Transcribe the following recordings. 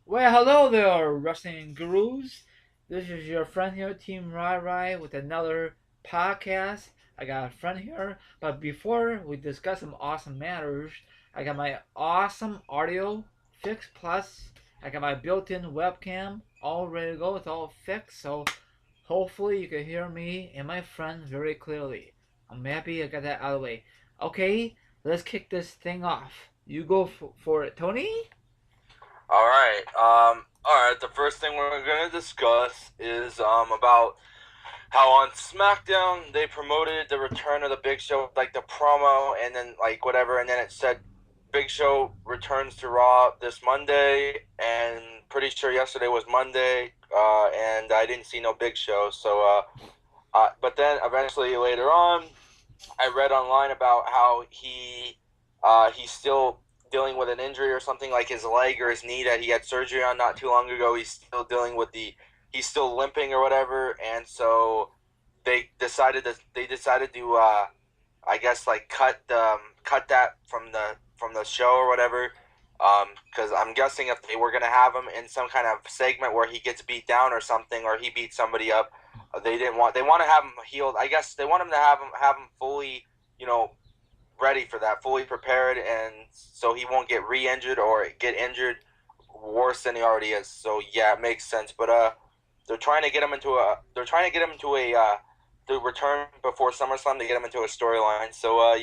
Well, hello there, wrestling gurus. This is your friend here, Team Rai Rai, with another podcast. I got a friend here, but before we discuss some awesome matters, I got my awesome audio fixed. Plus, I got my built-in webcam all ready to go. It's all fixed, so hopefully you can hear me and my friend very clearly. I'm happy I got that out of the way. Okay, let's kick this thing off. You go for it, Tony. All right. The first thing we're gonna discuss is about how on SmackDown they promoted the return of the Big Show, like the promo, and then like whatever, and then it said Big Show returns to Raw this Monday, and pretty sure yesterday was Monday, and I didn't see no Big Show. But then eventually later on, I read online about how he's still dealing with an injury or something like his leg or his knee that he had surgery on not too long ago. He's still dealing with he's still limping or whatever, and so they decided to I guess like cut that from the show or whatever. Because I'm guessing if they were gonna have him in some kind of segment where he gets beat down or something, or he beats somebody up, they want to have him healed. I guess they want him to have him fully, ready for that, fully prepared, and so he won't get re-injured or get injured worse than he already is. So yeah, it makes sense. But they're trying to get him into a the return before SummerSlam to get him into a storyline. So I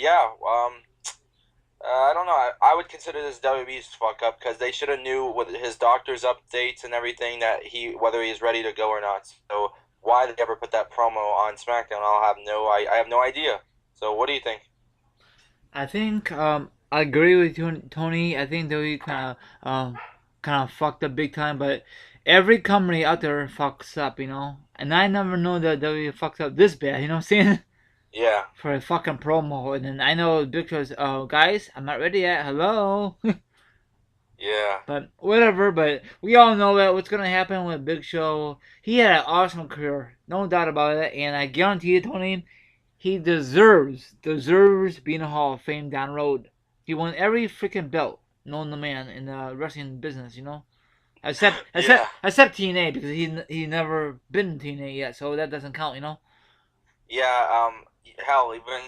don't know. I would consider this WWE's fuck up because they should have knew with his doctor's updates and everything that whether he's ready to go or not. So why they ever put that promo on SmackDown, I have no idea. So what do you think? I think I agree with you, Tony. I think they kind of fucked up big time, but every company out there fucks up, And I never know that they fucked up this bad. You know what I'm saying? Yeah. For a fucking promo, and then I know Big Show's, guys, I'm not ready yet. Hello. Yeah. But whatever. But we all know that what's gonna happen with Big Show. He had an awesome career, no doubt about it, and I guarantee you, Tony, he deserves being a Hall of Fame down the road. He won every freaking belt known to man in the wrestling business, Except Yeah. TNA because he never been in TNA yet, so that doesn't count. Yeah. Hell, even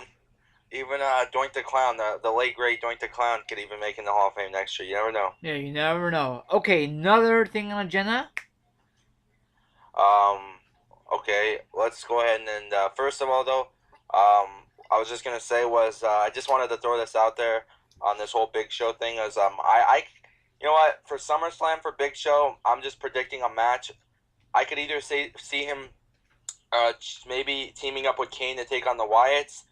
Doink the Clown, the late great Doink the Clown, could even make in the Hall of Fame next year. You never know. Yeah, you never know. Okay, another thing on agenda. Um. Okay, let's go ahead and first of all though, I was just gonna say was I just wanted to throw this out there on this whole Big Show thing as I you know what, for SummerSlam for Big Show, I'm just predicting a match. I could either see him maybe teaming up with Kane to take on the Wyatts,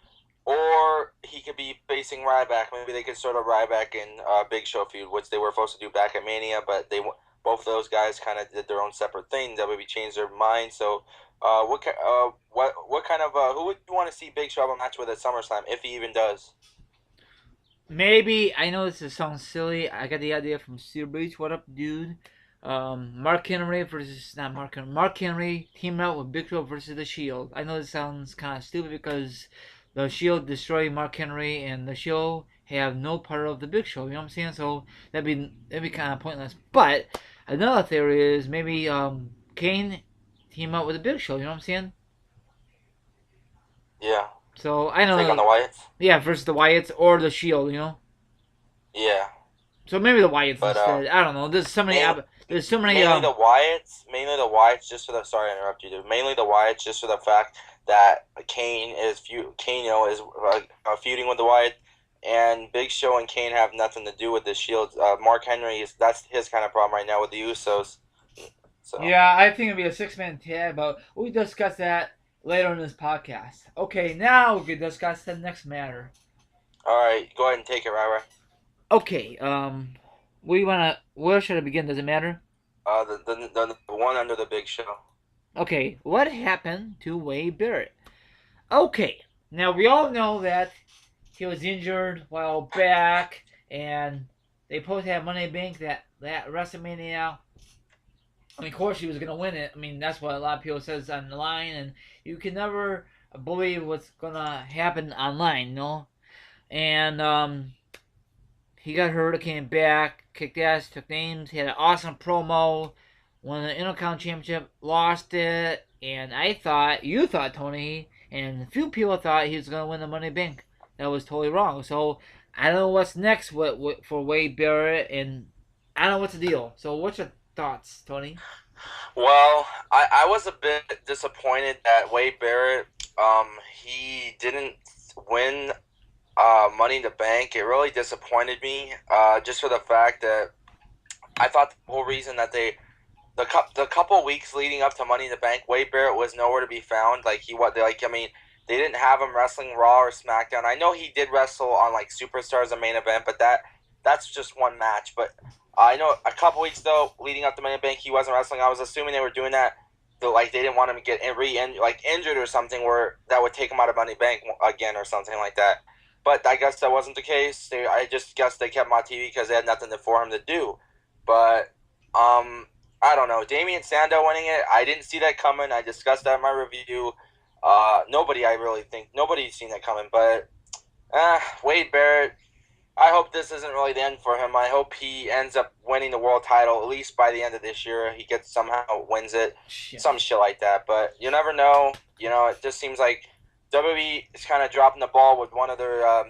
or he could be facing Ryback. Maybe they could sort of Ryback in Big Show feud, which they were supposed to do back at Mania, but both of those guys kind of did their own separate thing. WWE changed their mind. So, what kind of who would you want to see Big Show have a match with at SummerSlam if he even does? Maybe I know this sounds silly. I got the idea from Steel Breach. What up, dude? Mark Henry versus not Mark Henry. Mark Henry teaming out with Big Show versus the Shield. I know this sounds kind of stupid because the Shield destroyed Mark Henry and the Shield have no part of the Big Show. You know what I'm saying? So that'd be kind of pointless. But another theory is maybe Kane team up with the Big Show. You know what I'm saying? Yeah, So I take on know, the Wyatts. yeah, versus the Wyatts or the Shield. Yeah, So maybe the Wyatts but instead. I don't know. There's so many. main, There's so many. mainly the Wyatts, just for the sorry to interrupt you, dude. Mainly the Wyatts, just for the fact that Kane, is feuding with the Wyatt, and Big Show and Kane have nothing to do with the Shield. Mark Henry that's his kind of problem right now with the Usos. So Yeah, I think it'd be a six-man tag, but we discuss that later in this podcast. Okay, now we can discuss the next matter. all right, go ahead and take it, right? Okay, where should I begin? Does it matter? The one under the Big Show. Okay, what happened to Wade Barrett? Okay, now we all know that he was injured a while back, and they supposed to have Money in the Bank that WrestleMania. I mean, of course, he was gonna win it. I mean, that's what a lot of people says on the line, and you can never believe what's gonna happen online, And he got hurt, came back, kicked ass, took names, he had an awesome promo, won the Intercontinental Championship, lost it, and you thought, Tony, and a few people thought he was going to win the Money Bank. That was totally wrong. So I don't know what's next for Wade Barrett, and I don't know what's the deal. So what's your thoughts, Tony? Well, I was a bit disappointed that Wade Barrett, he didn't win Money in the Bank. It really disappointed me, just for the fact that I thought the whole reason that the couple weeks leading up to Money in the Bank, Wade Barrett was nowhere to be found. They didn't have him wrestling Raw or SmackDown. I know he did wrestle on like Superstars, a main event, but that's just one match. But I know a couple weeks though, leading up to Money in the Bank, he wasn't wrestling. I was assuming they were doing that. Like they didn't want him to get injured or something, where that would take him out of Money in the Bank again or something like that. But I guess that wasn't the case. I just guess they kept him on TV because they had nothing for him to do. But I don't know. Damian Sandow winning it, I didn't see that coming. I discussed that in my review. Nobody's seen that coming. But Wade Barrett, I hope this isn't really the end for him. I hope he ends up winning the world title at least by the end of this year. He somehow wins it, some shit like that. But you never know. It just seems like WWE is kind of dropping the ball with one of their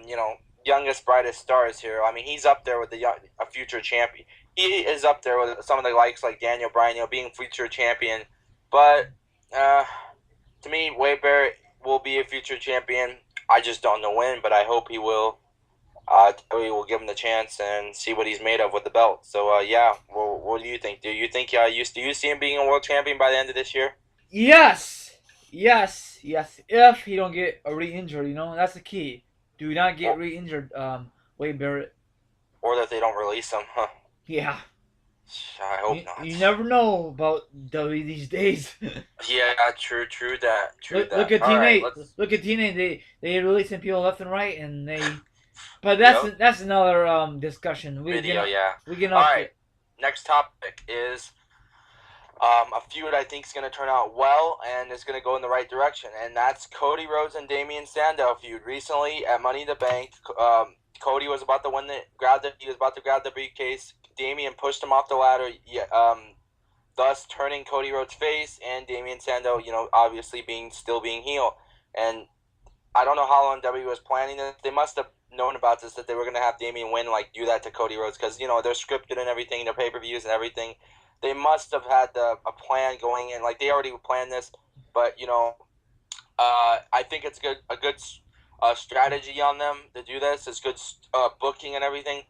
youngest, brightest stars here. I mean, he's up there with a future champion. He is up there with some of the likes like Daniel Bryan, being future champion. But to me, Wade Barrett will be a future champion. I just don't know when, but I hope he will. We will give him the chance and see what he's made of with the belt. So yeah, well, what do you think? Do you think do you see him being a world champion by the end of this year? Yes, yes, yes. If he don't get re-injured, that's the key. Do not get re-injured, Wade Barrett. Or that they don't release him. Huh. Yeah. I hope not. You never know about WWE these days. Yeah, true that. Look at TNA. Look at TNA. They releasing people left and right, and they. But that's another discussion. We get All right. Next topic is a feud I think is going to turn out well and is going to go in the right direction, and that's Cody Rhodes and Damian Sandow feud. Recently at Money in the Bank, Cody was about to win he was about to grab the briefcase. Damian pushed him off the ladder, thus turning Cody Rhodes face, and Damian Sandow, obviously still being heel. And I don't know how long WWE was planning this. They must have known about this, that they were going to have Damian win, do that to Cody Rhodes, because, they're scripted and everything, their pay-per-views and everything. They must have had a plan going in. They already planned this, but, I think it's a good strategy on them to do this. It's good booking and everything.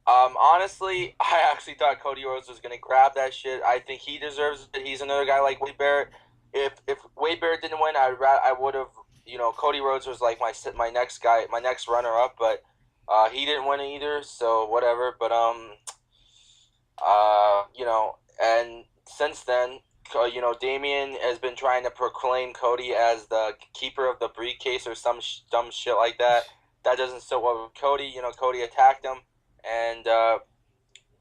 Honestly, I actually thought Cody Rhodes was going to grab that shit. I think he deserves it. He's another guy like Wade Barrett. If Wade Barrett didn't win, I would have, Cody Rhodes was my next guy, my next runner-up, but he didn't win either, so whatever. But, and since then, Damian has been trying to proclaim Cody as the keeper of the briefcase or some dumb shit like that. That doesn't sit well with Cody. Cody attacked him. And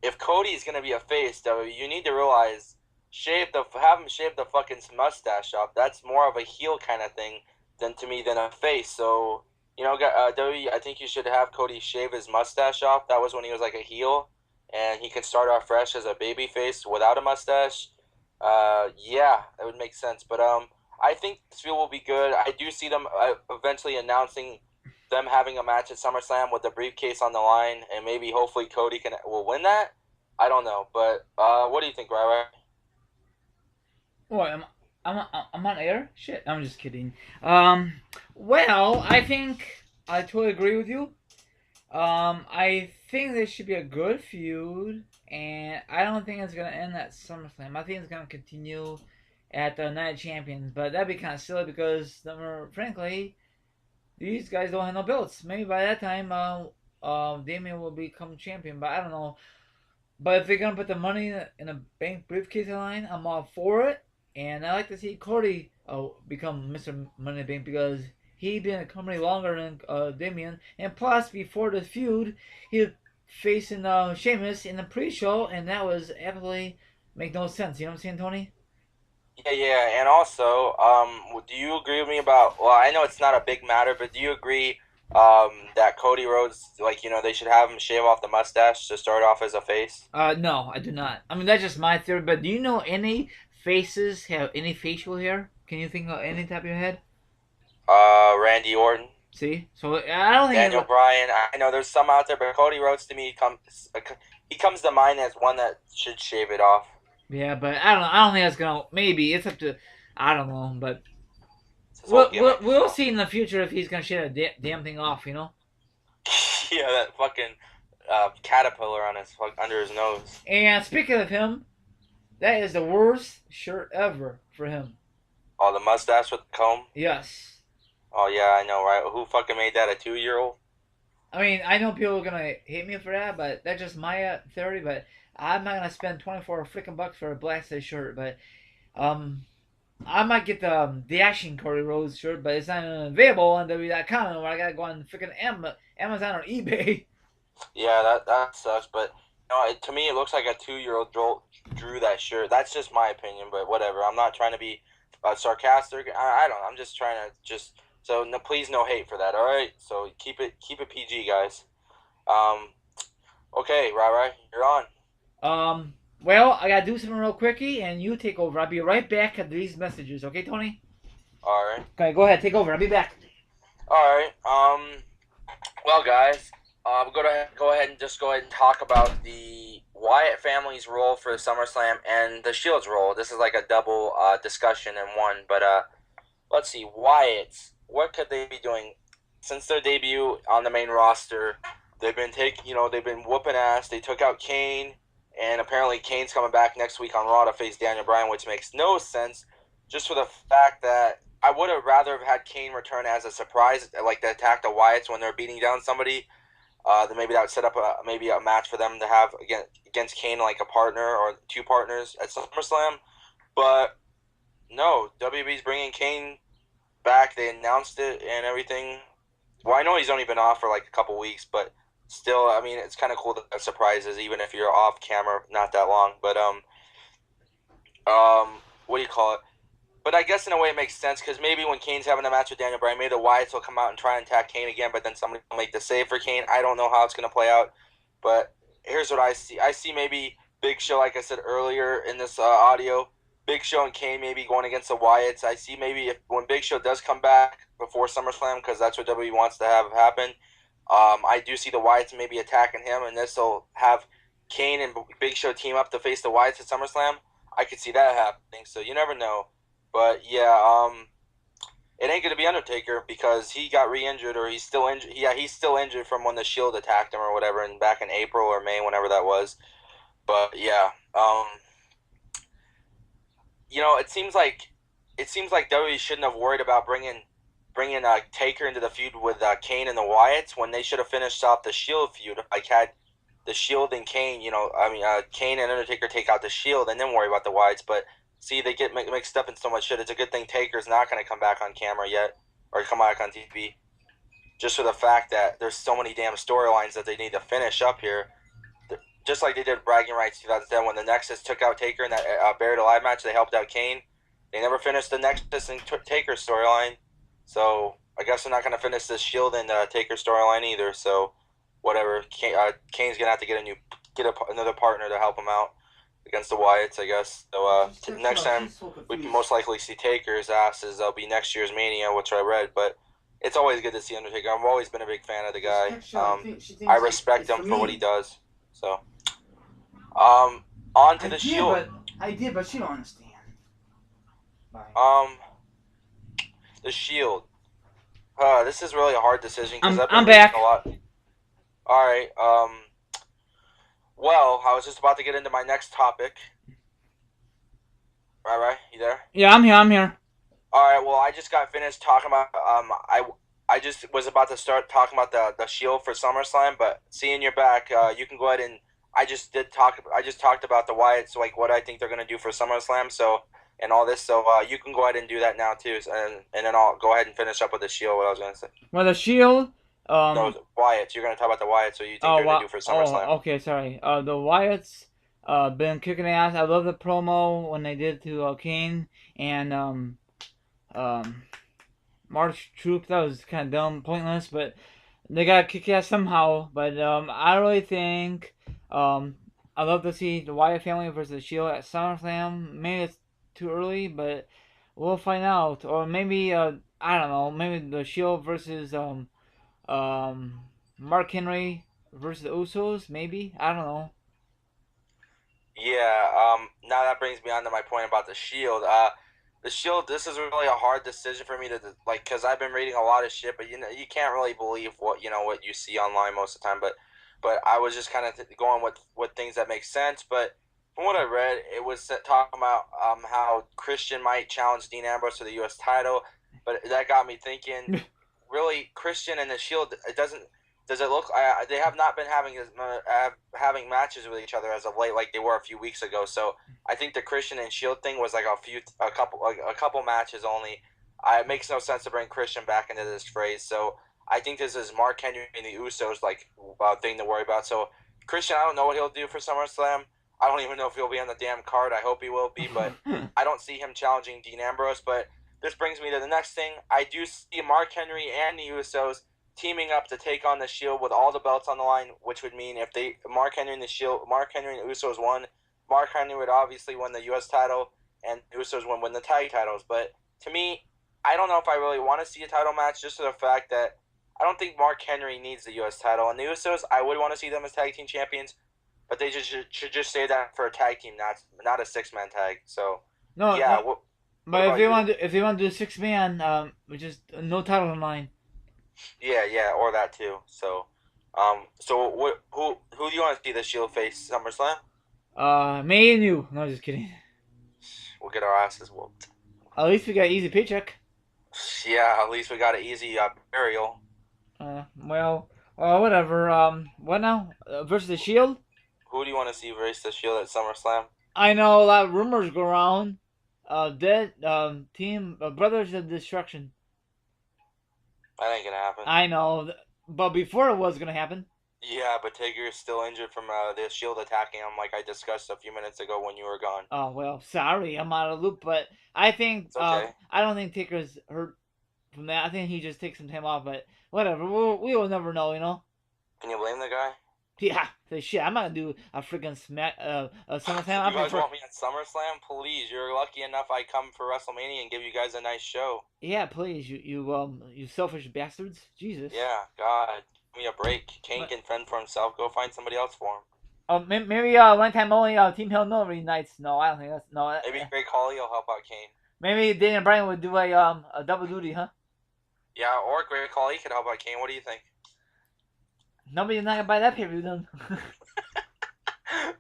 if Cody is going to be a face, you need to realize, have him shave the fucking mustache off. That's more of a heel kind of thing than a face. So, WWE, I think you should have Cody shave his mustache off. That was when he was a heel. And he can start off fresh as a baby face without a mustache. Yeah, that would make sense. But I think this feud will be good. I do see them eventually announcing them having a match at SummerSlam with the briefcase on the line, and maybe hopefully Cody will win that. I don't know, but what do you think, Rai? What, I'm on air? Shit, I'm just kidding. Well, I think I totally agree with you. I think this should be a good feud, and I don't think it's gonna end at SummerSlam. I think it's gonna continue at the Night of Champions, but that'd be kind of silly because, frankly, these guys don't have no belts. Maybe by that time, Damian will become champion, but I don't know. But if they're gonna put the money in a bank briefcase line, I'm all for it. And I like to see Cody become Mr. Money in the Bank because he's been in the company longer than Damian. And plus, before the feud, he was facing Sheamus in the pre-show, and that was absolutely make no sense. You know what I'm saying, Tony? Yeah, and also, do you agree with me about? Well, I know it's not a big matter, but do you agree that Cody Rhodes, like, they should have him shave off the mustache to start off as a face. No, I do not. I mean, that's just my theory. But do you know any faces have any facial hair? Can you think of any top of your head? Randy Orton, See, so I don't think Daniel Bryan. I know there's some out there, but Cody Rhodes to me comes to mind as one that should shave it off. Yeah, but I don't. I don't think that's gonna. Maybe it's up to. I don't know, but It's his whole gimmick. we'll So. see in the future if he's gonna shave a damn thing off. You know. Yeah, that fucking caterpillar on his under his nose. And speaking of him, that is the worst shirt ever for him. Oh, the mustache with the comb. Yes. Oh yeah, I know, right? Who fucking made that? A 2-year-old? I mean, I know people are gonna hate me for that, but that's just my theory. But I'm not gonna spend 24 freaking bucks for a blasted shirt. But um, I might get the Ashen Cody Rhodes shirt, but it's not available on WWE.com, where I gotta go on freaking Amazon or eBay. Yeah, that sucks. But to me, it looks like a 2-year-old drew that shirt. That's just my opinion, but whatever. I'm not trying to be sarcastic. I don't. I'm just trying to just. So no, please no hate for that. All right. So keep it PG, guys. Um. Okay, right. You're on. Well, I gotta do something real quickie, and you take over. I'll be right back at these messages. Okay, Tony? All right. Okay, go ahead, take over. I'll be back. All right. Well, guys, we're gonna go ahead and talk about the Wyatt family's role for SummerSlam and the Shield's role. This is like a double discussion in one. But let's see, Wyatt's. What could they be doing since their debut on the main roster? They've been they've been whooping ass. They took out Kane, and apparently Kane's coming back next week on Raw to face Daniel Bryan, which makes no sense, just for the fact that I would have rather have had Kane return as a surprise, like to attack the Wyatts when they're beating down somebody. Then maybe that would set up maybe a match for them to have against Kane, like a partner or two partners at SummerSlam. But no, WWE's bringing Kane back. They announced it and everything. Well, I know he's only been off for like a couple weeks, but still, I mean, it's kind of cool that surprises, even if you're off camera not that long. But what do you call it? But I guess in a way it makes sense, because maybe when Kane's having a match with Daniel Bryan, maybe the Wyatts will come out and try and attack Kane again, but then somebody will make the save for Kane. I don't know how it's going to play out, but here's what I see. I see maybe Big Show, like I said earlier in this audio, Big Show and Kane maybe going against the Wyatts. I see maybe when Big Show does come back before SummerSlam, because that's what WWE wants to have happen, I do see the Wyatts maybe attacking him, and this will have Kane and Big Show team up to face the Wyatts at SummerSlam. I could see that happening, so you never know. But yeah, it ain't gonna be Undertaker, because he got re-injured, or he's still injured. Yeah, he's still injured from when the Shield attacked him or whatever, and back in April or May, whenever that was. But yeah, it seems like WWE shouldn't have worried about bringing Taker into the feud with Kane and the Wyatts, when they should have finished off the Shield feud. Like, had the Shield and Kane, Kane and Undertaker take out the Shield and then worry about the Wyatts, but. See, they get mixed up in so much shit. It's a good thing Taker's not going to come back on camera yet, or come back on TV, just for the fact that there's so many damn storylines that they need to finish up here. Just like they did Bragging Rights 2010, when the Nexus took out Taker in that Buried Alive match, they helped out Kane. They never finished the Nexus and Taker storyline, so I guess they're not going to finish the Shield and Taker storyline either. So whatever, Kane's going to have to get another partner to help him out against the Wyatts, I guess. So next time we can most likely see Taker's asses, that'll be next year's Mania, which I read. But it's always good to see Undertaker. I've always been a big fan of the guy. I respect him for what he does. So, on to the Shield. I did, but she don't understand. The Shield. This is really a hard decision, because I'm back. A lot. All right. Well, I was just about to get into my next topic. Right, you there? Yeah, I'm here. All right. Well, I just got finished talking about. I just was about to start talking about the Shield for SummerSlam, but seeing you're back, you can go ahead and. I just talked about the Wyatts, like what I think they're gonna do for SummerSlam. So and all this. So you can go ahead and do that now too, and then I'll go ahead and finish up with the Shield. What I was gonna say. Well, the Shield. No, the Wyatts. You're gonna talk about the Wyatts. So you think they're gonna do for SummerSlam? Oh, okay, sorry. The Wyatts been kicking ass. I love the promo when they did to Kane and March Troop. That was kind of dumb, pointless, but They got kick ass somehow, but I really think I'd love to see the Wyatt family versus the Shield at SummerSlam. Maybe it's too early, but we'll find out. Or maybe I don't know. Maybe the Shield versus um Mark Henry versus the Usos. Maybe I don't know. Yeah. Now that brings me on to my point about the Shield. The Shield. This is really a hard decision for me to like, because I've been reading a lot of shit, but you can't really believe what you see online most of the time. But I was just kind of going with things that make sense. But from what I read, it was talking about how Christian might challenge Dean Ambrose to the U.S. title, but that got me thinking. Really, Christian and the Shield. It doesn't. Does it look? They have not been having matches with each other as of late, like they were a few weeks ago. So I think the Christian and Shield thing was like a couple matches only. It makes no sense to bring Christian back into this phrase. So I think this is Mark Henry and the Usos like thing to worry about. So Christian, I don't know what he'll do for SummerSlam. I don't even know if he'll be on the damn card. I hope he will be, but I don't see him challenging Dean Ambrose. But this brings me to the next thing. I do see Mark Henry and the Usos teaming up to take on the Shield with all the belts on the line, which would mean if Mark Henry and the Usos won, Mark Henry would obviously win the U.S. title, and the Usos would win the tag titles. But to me, I don't know if I really want to see a title match, just for the fact that I don't think Mark Henry needs the U.S. title, and the Usos, I would want to see them as tag team champions, but they should just say that for a tag team, not a 6-man tag. So No, yeah, no. what But about you? if they want to do 6 man, just no title on line. Yeah, or that too. So, so who do you want to see the Shield face SummerSlam? Me and you. No, just kidding. We'll get our asses whooped. At least we got easy paycheck. Yeah, at least we got an easy burial. Well, whatever. What now? Versus the Shield? Who do you want to see race the Shield at SummerSlam? I know a lot of rumors go around. Dead team Brothers of Destruction. That ain't gonna happen. I know, but before it was gonna happen. Yeah, but Taker is still injured from the Shield attacking him, like I discussed a few minutes ago when you were gone. Oh well, sorry, I'm out of the loop. But I think It's okay. I don't think Taker's hurt from that. I think he just takes some time off. But whatever, we will never know, you know. Can you blame the guy? Yeah, say shit. I'm not gonna do a freaking smack a SummerSlam. I You guys prefer. want me at SummerSlam? Please, you're lucky enough I come for WrestleMania and give you guys a nice show. Yeah, please, you selfish bastards. Jesus. Yeah, God, give me a break. Kane But, can fend for himself. Go find somebody else for him. oh, maybe one time only Team Hell No reunites. No, I don't think that's no. Maybe Greg Hawley will help out Kane. Maybe Daniel Bryan would do a double duty, huh? Yeah, or Greg Hawley could help out Kane. What do you think? Nobody's not gonna buy that pay per view then.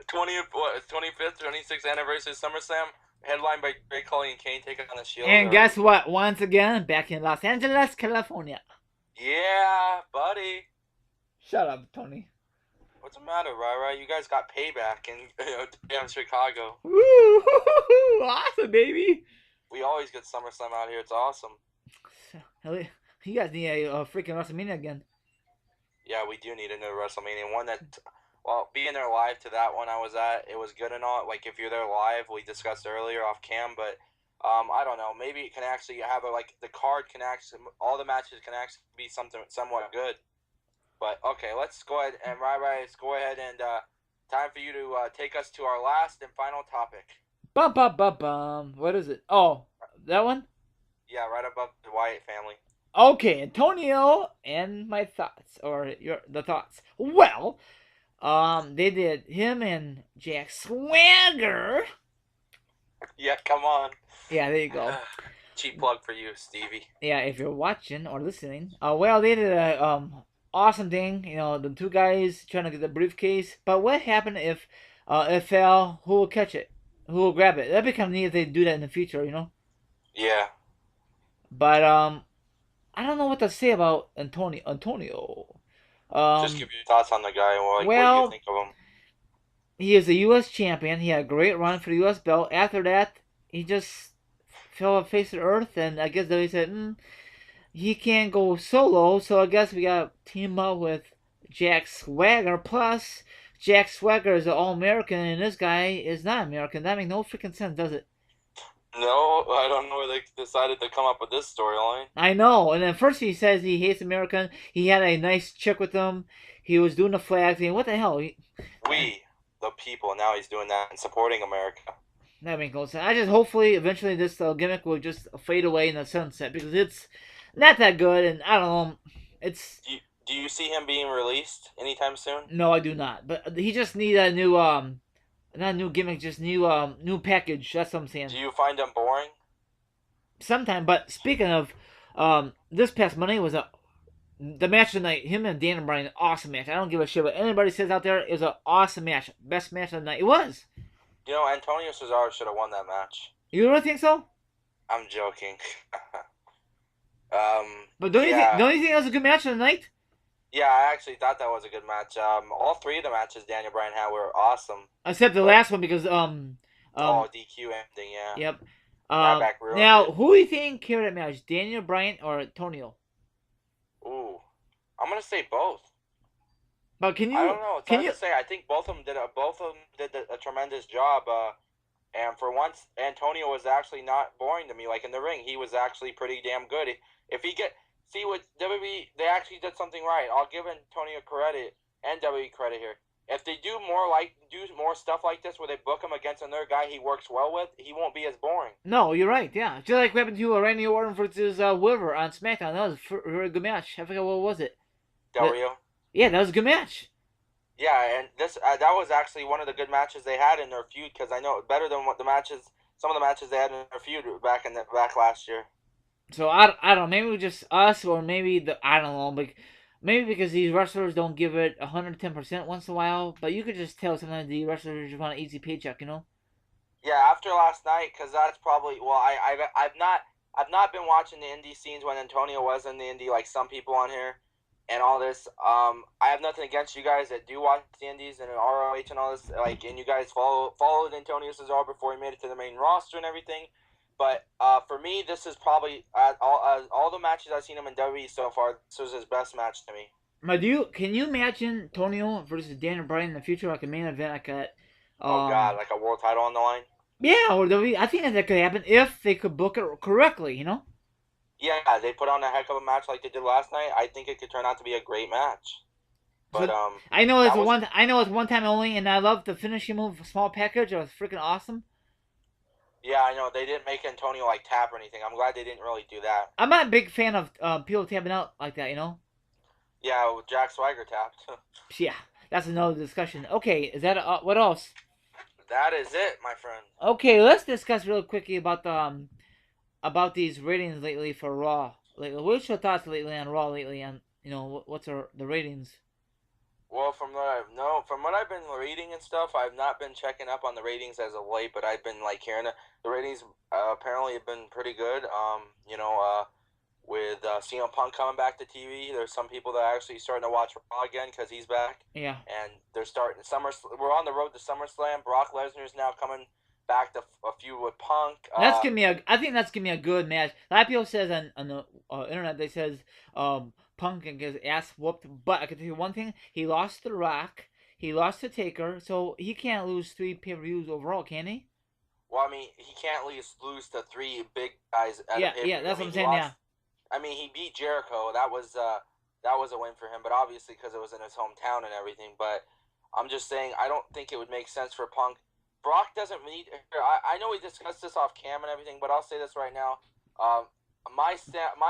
25th, 26th anniversary of SummerSlam, headlined by Greg Hawley and Kane taking on the Shield. And guess what? Once again, back in Los Angeles, California. Yeah, buddy. Shut up, Tony. What's the matter, Rara? You guys got payback in damn Chicago. Woo! Awesome, baby. We always get SummerSlam out here. It's awesome. Hell, you guys need a freaking WrestleMania again. Yeah, we do need a new WrestleMania. One that, well, being there live to that one I was at, it was good and all. Like, if you're there live, we discussed earlier off cam, but I don't know. Maybe it can actually have the card can actually, all the matches can actually be something somewhat good. But okay, let's go ahead and let's go ahead and time for you to take us to our last and final topic. Bum bum bum bum. What is it? Oh, that one. Yeah, right above the Wyatt family. Okay, Antonio and my thoughts, or the thoughts. Well, they did him and Jack Swagger. Yeah, come on. Yeah, there you go. Cheap plug for you, Stevie. Yeah, if you're watching or listening. Well, they did a awesome thing. You know, the two guys trying to get the briefcase. But what happened if it fell? Who will catch it? Who will grab it? That'd be kind of neat if they do that in the future. You know. Yeah. But I don't know what to say about Antonio. Just give your thoughts on the guy. Like, Well, what do you think of him? he is a U.S. champion. He had a great run for the U.S. belt. After that, he just fell face to earth, and I guess they said, he can't go solo, so I guess we gotta team up with Jack Swagger. Plus, Jack Swagger is an All-American, and this guy is not American. That makes no freaking sense, does it? No, I don't know where they decided to come up with this storyline. I know. And then first he says he hates American. He had a nice chick with him. He was doing the flag thing. What the hell? We, the people, now he's doing that and supporting America. That makes no sense. I just hopefully eventually this gimmick will just fade away in the sunset because it's not that good, and I don't know. It's Do you see him being released anytime soon? no, I do not. But he just need a new not a new gimmick, just new package. That's what I'm saying. Do you find him boring? Sometime. But speaking of this past Monday was the match tonight. Him and Dan Bryan, awesome match. I don't give a shit what anybody says out there. It was an awesome match, best match of the night. It was. You know, Antonio Cesaro should have won that match. You really think so? I'm joking. But don't you think? Yeah, Don't you think that was a good match of the night? yeah. I actually thought that was a good match. All three of the matches Daniel Bryan had were awesome. Except the But last one because oh, DQ ending, yeah. yep. Ryback ruined Now it. who do you think carried that match? Daniel Bryan or Antonio? Ooh, I'm gonna say both. But can I you don't know. It's can hard you to say. I think both of them did a tremendous job. And for once, Antonio was actually not boring to me. Like in the ring, he was actually pretty damn good. If he get see what WWE, they actually did something right. I'll give Antonio credit and WWE credit here. If they do more stuff like this, where they book him against another guy he works well with, he won't be as boring. No, you're right. Yeah, just like what happened to Randy Orton versus Wilbur on SmackDown. That was a very good match. I forgot what was it. Del Rio. Yeah, that was a good match. Yeah, and this that was actually one of the good matches they had in their feud because I know better than what some of the matches they had in their feud back last year. So I don't know. Maybe just us or maybe I don't know. Like maybe because these wrestlers don't give it 110% once in a while. But you could just tell sometimes the wrestlers just want an easy paycheck. You know. Yeah, after last night, because that's probably I've not been watching the indie scenes when Antonio was in the indie like some people on here, and all this. I have nothing against you guys that do watch the indies and ROH and all this. Like, and you guys followed Antonio Cesaro before he made it to the main roster and everything. But for me, this is probably all the matches I've seen him in WWE so far. This was his best match to me. But can you imagine Antonio versus Daniel Bryan in the future like a main event like a Oh God, like a world title on the line. yeah, or I think that could happen if they could book it correctly, you know? Yeah, they put on a heck of a match like they did last night. I think it could turn out to be a great match. But So I know it's that was one time only, and I love the finishing move small package. It was freaking awesome. yeah, I know they didn't make Antonio like tap or anything. I'm glad they didn't really do that. I'm not a big fan of people tapping out like that, you know? Yeah, Jack Swagger tapped. Yeah, that's another discussion. Okay, is that what else? That is it, my friend. Okay, let's discuss real quickly about these ratings lately for Raw. Like, what's your thoughts lately on Raw lately? On what's the ratings? Well, from what I've been reading and stuff, I've not been checking up on the ratings as of late, but I've been like hearing the ratings apparently have been pretty good. With CM Punk coming back to TV, there's some people that are actually starting to watch Raw again because he's back. Yeah. And they're starting We're on the road to SummerSlam. Brock Lesnar is now coming back to a feud with Punk. I think that's gonna be a good match. A lot of people says on the internet they says Punk can get his ass whooped, but I can tell you one thing: he lost to The Rock, he lost to Taker, so he can't lose 3 pay-per-views overall, can he? Well, I mean, he can't lose to 3 big guys at Yeah, a pay-per-view. yeah, that's I what I'm mean, saying. Yeah. I mean, he beat Jericho. That was a win for him, but obviously because it was in his hometown and everything. But I'm just saying, I don't think it would make sense for Punk. Brock doesn't need. I know we discussed this off cam and everything, but I'll say this right now. My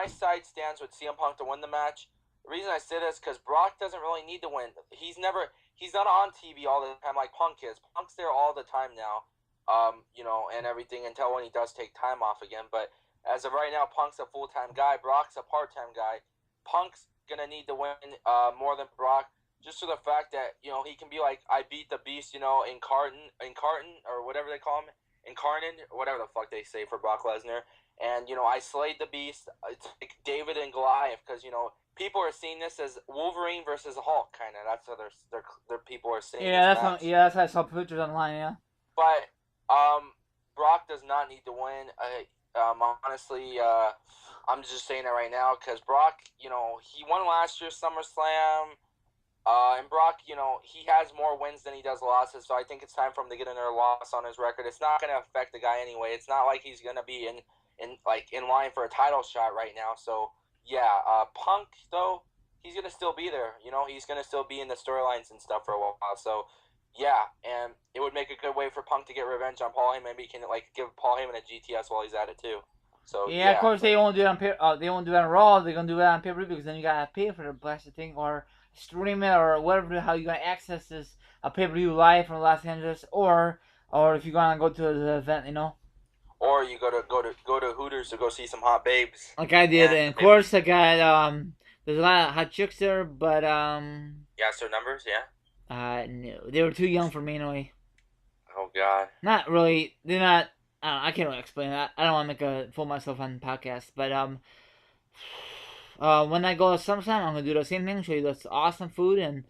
side stands with CM Punk to win the match. The reason I say this because Brock doesn't really need to win. He's not on TV all the time like Punk is. Punk's there all the time now. And everything until when he does take time off again. But as of right now, Punk's a full-time guy. Brock's a part-time guy. Punk's gonna need to win more than Brock, just for the fact that he can be like, I beat the Beast, in Carton or whatever they call him, Incarnate, or whatever the fuck they say for Brock Lesnar, and I slayed the Beast. It's like David and Goliath, because people are seeing this as Wolverine versus Hulk, kind of. That's how their people are seeing. Yeah, this match. that's how I saw pictures online. Yeah. But Brock does not need to win. Honestly, I'm just saying it right now because Brock, he won last year's SummerSlam. And Brock, he has more wins than he does losses, so I think it's time for him to get another loss on his record. It's not going to affect the guy anyway. It's not like he's going to be in line for a title shot right now. So yeah, Punk though, he's going to still be there. He's going to still be in the storylines and stuff for a while. So yeah, and it would make a good way for Punk to get revenge on Paul Heyman. Maybe he can give Paul Heyman a GTS while he's at it too. So Yeah, of yeah, course they won't do it on they won't do it on Raw. They're gonna do it on pay per view because then you gotta pay for the blasted thing or stream it or whatever. How you gonna access this a pay per view live from Los Angeles or if you're gonna go to the event, or you go to Hooters to go see some hot babes. like I did. And of course I got there's a lot of hot chicks there, but yeah, so numbers, yeah. No, they were too young for me anyway. Oh God. Not really. They're not. I can't really explain that. I don't want to make a fool myself on the podcast, but when I go to SummerSlam, I'm gonna do the same thing. Show you this awesome food and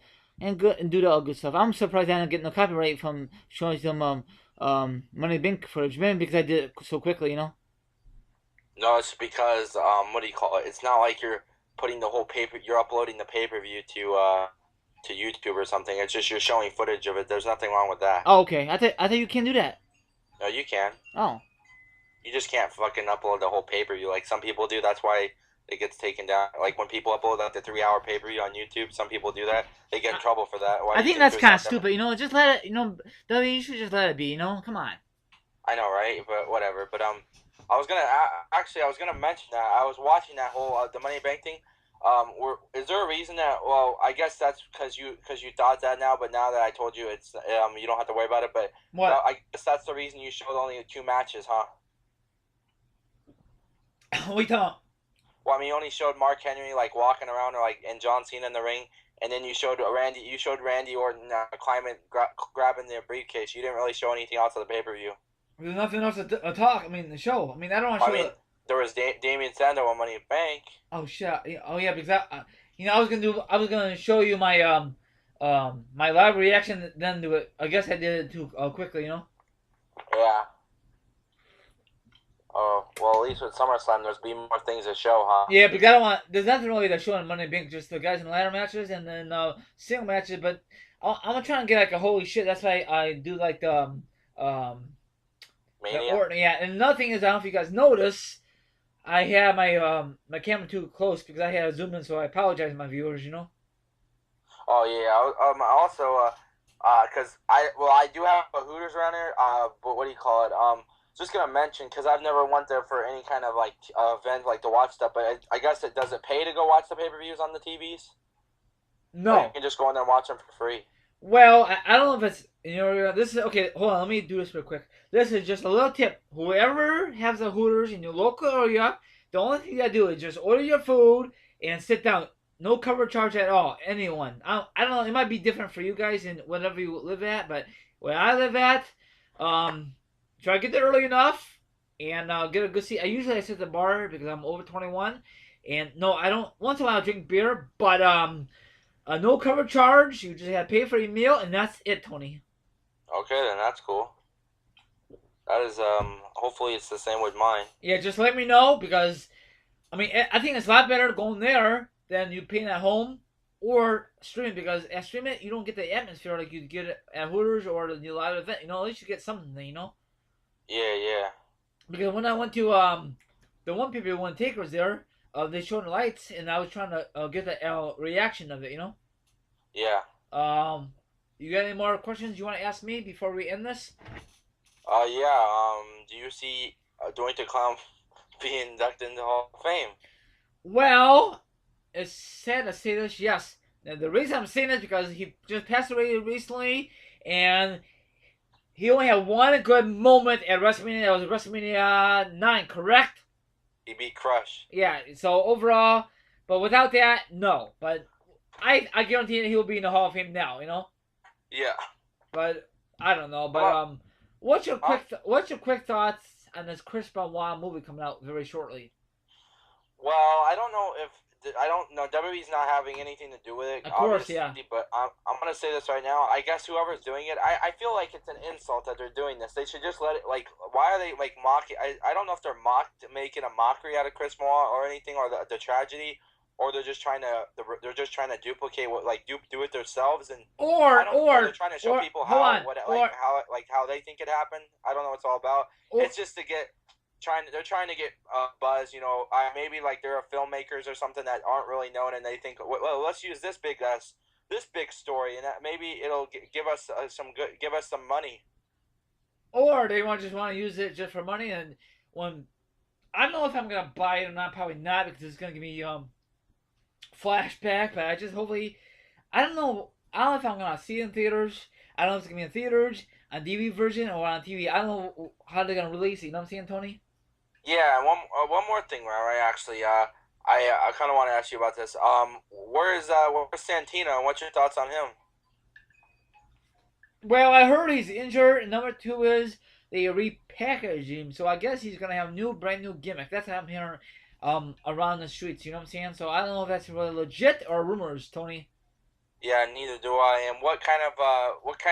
good and do the all good stuff. I'm surprised I didn't get no copyright from showing some Money Bank footage, maybe because I did it so quickly. No, it's because what do you call it? It's not like you're putting the whole you're uploading the pay-per-view to YouTube or something. It's just you're showing footage of it. There's nothing wrong with that. Oh, okay. I thought you can't do that. No, you can. Oh. You just can't fucking upload the whole pay-per-view like some people do. That's why it gets taken down. Like when people upload like the 3-hour pay-per-view on YouTube, some people do that. They get in trouble for that. I think that's kind of stupid. Just let it. WWE should just let it be. Come on. I know, right? But whatever. But I was gonna mention that I was watching that whole the Money in Bank thing. Is there a reason that? Well, I guess that's because you thought that now, but now that I told you, it's you don't have to worry about it. But what? I guess that's the reason you showed only 2 matches, huh? We talking. Well, I mean, you only showed Mark Henry like walking around, or and John Cena in the ring, and then you showed Randy. You showed Randy Orton climbing, grabbing their briefcase. You didn't really show anything else of the pay-per-view. There's nothing else to talk. I mean, the show. I mean, I don't want to show. There was Damian Sandow on Money in Bank. Oh shit! Oh yeah, because I was gonna show you my my live reaction. Then do it. I guess I did it too quickly. Yeah. Oh well, at least with SummerSlam, there's be more things to show, huh? Yeah, because I don't want. There's nothing really to show in Money in the Bank. Just the guys in ladder matches and then single matches. But I'm trying to get like a holy shit. That's why I do like the Mania. Orton. Yeah, and another thing is I don't know if you guys notice. I had my camera too close because I had to zoom in, so I apologize to my viewers. Oh yeah. Also, cause I do have a Hooters around here. But what do you call it? Just gonna mention because I've never went there for any kind of like event like to watch stuff. But I guess does it pay to go watch the pay-per-views on the TVs? No. Or you can just go in there and watch them for free. Well, I don't know if it's this is okay. Hold on, let me do this real quick. This is just a little tip. Whoever has a Hooters in your local area, the only thing you gotta do is just order your food and sit down. No cover charge at all. Anyone. I don't know. It might be different for you guys in whatever you live at, but where I live at, try to get there early enough and get a good seat. I sit at the bar because I'm over 21, and no, I don't. Once in a while I drink beer, but no cover charge. You just have to pay for your meal, and that's it, Tony. Okay, then that's cool. That is hopefully it's the same with mine. Yeah, just let me know because I mean I think it's a lot better going there than you paying at home or streaming because at streaming you don't get the atmosphere like you get at Hooters or the live event. At least you get something. Yeah. Because when I went to the one people when Taker was there, they showed the lights and I was trying to get the reaction of it. Yeah. You got any more questions you want to ask me before we end this? Yeah. Do you see Dwayne the Clown being inducted into the Hall of Fame? Well, it's sad to say this, yes. Now, the reason I'm saying this is because he just passed away recently, and he only had one good moment at WrestleMania. That was WrestleMania 9, correct? He beat Crush. Yeah, so overall, but without that, no. But I guarantee that he will be in the Hall of Fame now, Yeah. But I don't know. But what's your quick thoughts on this Chris Benoit movie coming out very shortly? Well, I don't know. WWE's not having anything to do with it. Of course, yeah. But I'm gonna say this right now. I guess whoever's doing it, I feel like it's an insult that they're doing this. They should just let it. Like, why are they like mocking? I don't know if they're making a mockery out of Chris Benoit or anything, or the tragedy, or they're just trying to duplicate what like do it themselves, and I or don't know. They're or trying to show or people hold how on, what or how they think it happened. I don't know what it's all about. or It's just to get they're trying to get buzz. Maybe like there are filmmakers or something that aren't really known, and they think, well, let's use this big story, and that maybe it'll give us give us some money. or they just want to use it just for money. And when I don't know if I'm gonna buy it or not, probably not because it's gonna give me flashback. But I just hopefully I don't know. I don't know if I'm gonna see it in theaters. I don't know if it's gonna be in theaters, on DVD version, or on TV. I don't know how they're gonna release it. You know what I'm saying, Tony? Yeah, and one more thing, right? Actually, I kind of want to ask you about this. Where's Santina, and what's your thoughts on him? Well, I heard he's injured. And number two is they repackaged him, so I guess he's gonna have a brand new gimmick. That's what I'm hearing around the streets. You know what I'm saying? So I don't know if that's really legit or rumors, Tony. Yeah, neither do I. And what kind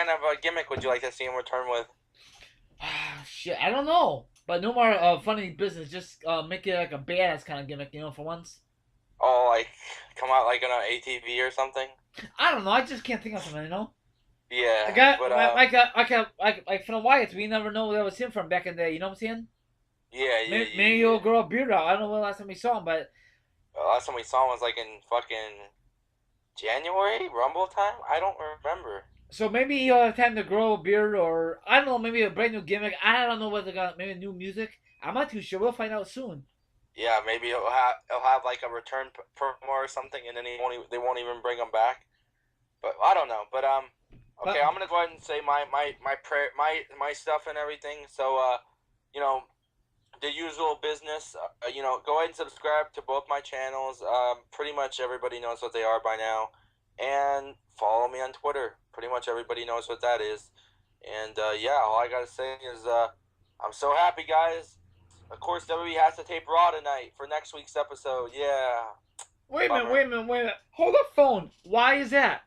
of gimmick would you like to see him return with? Shit, I don't know. But no more funny business. Just make it like a badass kind of gimmick, for once. Oh, like come out like on an ATV or something? I don't know. I just can't think of something. I Yeah, got but like from the Wyatts. We never know where that was him from back in the day. You know what I'm saying? yeah, yeah, Maybe yeah. he'll grow a beard out. I don't know when the last time we saw him, but Last time we saw him was like in fucking January Rumble time. I don't remember. so maybe he'll have time to grow a beard, or I don't know, maybe a brand new gimmick. I don't know what they got. Maybe new music. I'm not too sure. We'll find out soon. Yeah, maybe he'll have like a return promo or something, and then they won't even bring him back. But I don't know. But okay, But I'm gonna go ahead and say my prayer my stuff and everything. So you know, the usual business. Go ahead and subscribe to both my channels. Pretty much everybody knows what they are by now, and follow me on Twitter. Pretty much everybody knows what that is. And yeah, all I gotta say is I'm so happy, guys. Of course, WWE has to tape Raw tonight for next week's episode. Yeah, wait a minute, bummer. wait a minute, wait a minute. Hold the phone. Why is that?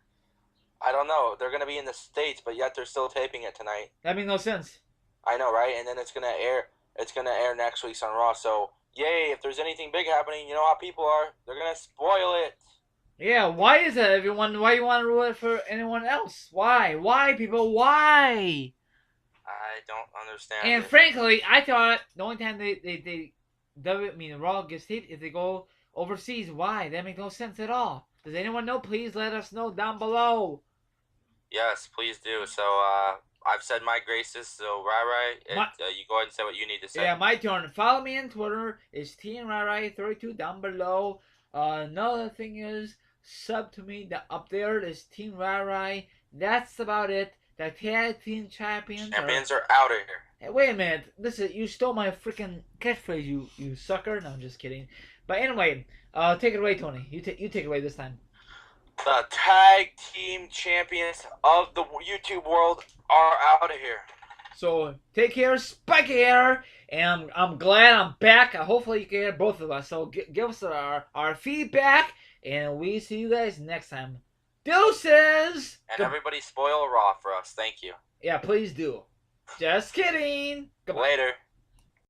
I don't know. They're gonna be in the States, but yet they're still taping it tonight. That makes no sense. I know, right? And then it's gonna air. It's gonna air next week's on Raw. So yay! If there's anything big happening, you know how people are. They're gonna spoil it. Yeah, why is that, everyone? Why you want to rule it for anyone else? Why? Why, people? Why? I don't understand And it. frankly, I thought the only time Raw gets taped if they go overseas. Why? That makes no sense at all. Does anyone know? Please let us know down below. Yes, please do. So I've said my graces. So My, you go ahead and say what you need to say. yeah, my turn. Follow me on Twitter. It's TNRI32 down below. Another thing is, sub to me up there. Is Team Rarai. That's about it. The tag team Champions are out of here. Hey, wait a minute. Listen, you stole my freaking catchphrase, you sucker. No, I'm just kidding. But anyway, take it away, Tony. You take it away this time. The tag team champions of the YouTube world are out of here. So take care, Spiky Hair, and I'm glad I'm back. Hopefully you can hear both of us. So give us our feedback, and we see you guys next time. Deuces! And everybody spoil Raw for us. Thank you. Yeah, please do. Just kidding. Goodbye. Later.